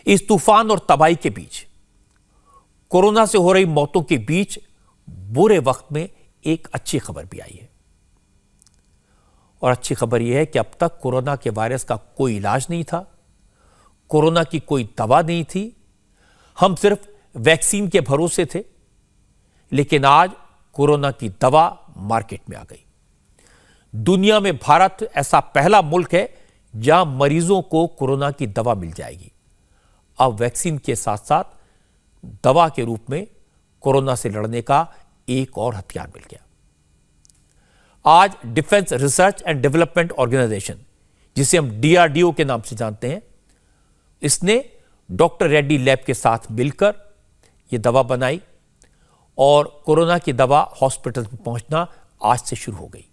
इस तूफान और तबाही के बीच, कोरोना से हो रही मौतों के बीच बुरे वक्त में एक अच्छी खबर भी आई है। और अच्छी खबर यह है कि अब तक कोरोना के वायरस का कोई इलाज नहीं था, कोरोना की कोई दवा नहीं थी, हम सिर्फ वैक्सीन के भरोसे थे। लेकिन आज कोरोना की दवा मार्केट में आ गई। दुनिया में भारत ऐसा पहला मुल्क है जहां मरीजों को कोरोना की दवा मिल जाएगी। अब वैक्सीन के साथ साथ दवा के रूप में कोरोना से लड़ने का एक और हथियार मिल गया। आज defence research and development organisation, जिसे हम DRDO के नाम से जानते हैं, इसने डॉक्टर रेड्डी लैब के साथ मिलकर यह दवा बनाई और कोरोना की दवा हॉस्पिटल में पहुंचना आज से शुरू हो गई।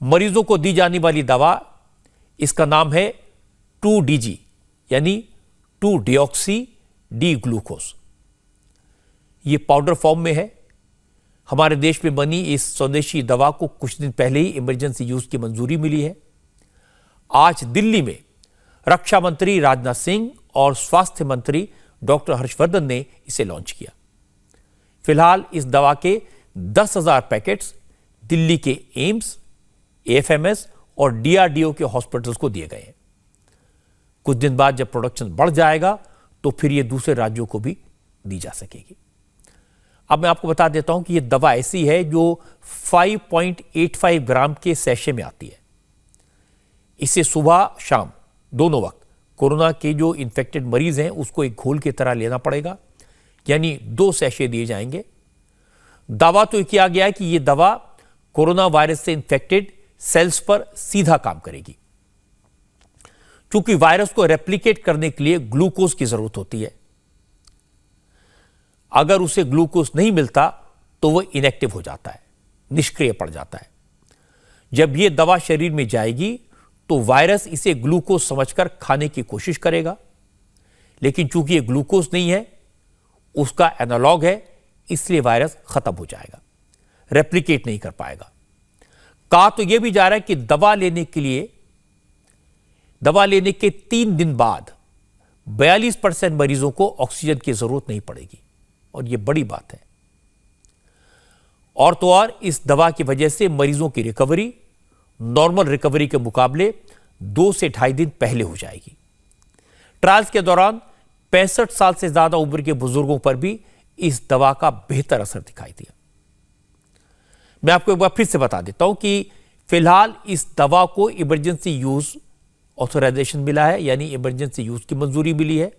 मरीजों को दी जाने वाली दवा, इसका नाम है 2DG यानी 2-डिऑक्सी डी ग्लूकोज। यह पाउडर फॉर्म में है। हमारे देश में बनी इस स्वदेशी दवा को कुछ दिन पहले ही इमरजेंसी यूज की मंजूरी मिली है। आज दिल्ली में रक्षा मंत्री राजनाथ सिंह और स्वास्थ्य मंत्री डॉक्टर हर्षवर्धन ने इसे लॉन्च किया। फिलहाल इस दवा के 10,000 पैकेट्स दिल्ली के एम्स, AFMS और DRDO के हॉस्पिटल्स को दिए गए हैं। कुछ दिन बाद जब प्रोडक्शन बढ़ जाएगा तो फिर यह दूसरे राज्यों को भी दी जा सकेगी। अब मैं आपको बता देता हूं कि यह दवा ऐसी है जो 5.85 ग्राम के सैशे में आती है। इसे सुबह शाम दोनों वक्त कोरोना के जो इन्फेक्टेड मरीज हैं उसको एक घोल की तरह लेना पड़ेगा, यानी 2 सैशे दिए जाएंगे। दावा तो किया गया है कि यह दवा कोरोना वायरस से इन्फेक्टेड सेल्स पर सीधा काम करेगी। क्योंकि वायरस को रेप्लिकेट करने के लिए ग्लूकोज की जरूरत होती है। अगर उसे ग्लूकोज नहीं मिलता तो वह इनएक्टिव हो जाता है, निष्क्रिय पड़ जाता है। जब यह दवा शरीर में जाएगी तो वायरस इसे ग्लूकोज समझकर खाने की कोशिश करेगा, लेकिन चूंकि यह ग्लूकोज नहीं है, उसका एनालॉग है, इसलिए वायरस खत्म हो जाएगा, रेप्लिकेट नहीं कर पाएगा। कहा तो यह भी जा रहा है कि दवा लेने के 3 दिन बाद 42% मरीजों को ऑक्सीजन की जरूरत नहीं पड़ेगी, और यह बड़ी बात है। और तो और इस दवा की वजह से मरीजों की रिकवरी नॉर्मल रिकवरी के मुकाबले 2 से 2.5 दिन पहले हो जाएगी। ट्रायल्स के दौरान 65 साल से ज्यादा उम्र के बुजुर्गों पर भी इस दवा का बेहतर असर दिखाई दिया। मैं आपको एक बार फिर से बता देता हूं कि फिलहाल इस दवा को इमरजेंसी यूज ऑथराइजेशन मिला है, यानी इमरजेंसी यूज की मंजूरी मिली है।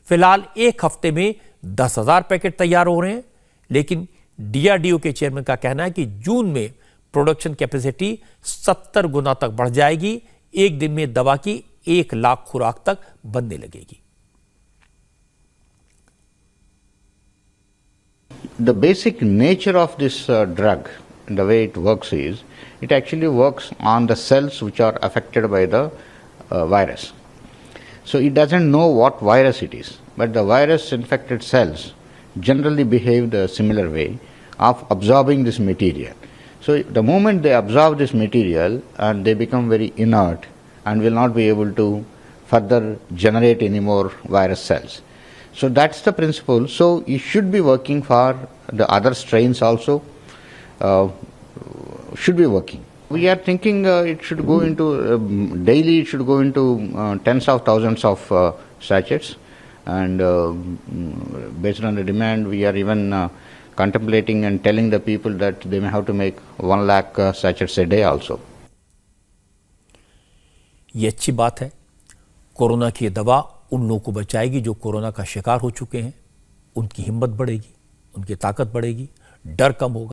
फिलहाल एक हफ्ते में 10,000 पैकेट तैयार हो रहे हैं, लेकिन DRDO के चेयरमैन का कहना है कि जून में प्रोडक्शन कैपेसिटी 70 गुना तक बढ़ जाएगी। एक दिन में दवा की 1 लाख खुराक तक बनने लगेगी। The basic nature of this drug, the way it works is, it actually works on the cells which are affected by the virus. So it doesn't know what virus it is, but the virus infected cells generally behave the similar way of absorbing this material. So the moment they absorb this material and they become very inert and will not be able to further generate any more virus cells. So that's the principle. So it should be working for the other strains also, should be working. We are thinking it should go into daily, it should go into tens of thousands of sachets, and based on the demand we are even contemplating and telling the people that they may have to make 1 lakh sachets a day also. ये अच्छी बात है। Corona की दवा उन लोगों को बचाएगी जो कोरोना का शिकार हो चुके हैं। उनकी हिम्मत बढ़ेगी, उनकी ताकत बढ़ेगी, डर कम होगा।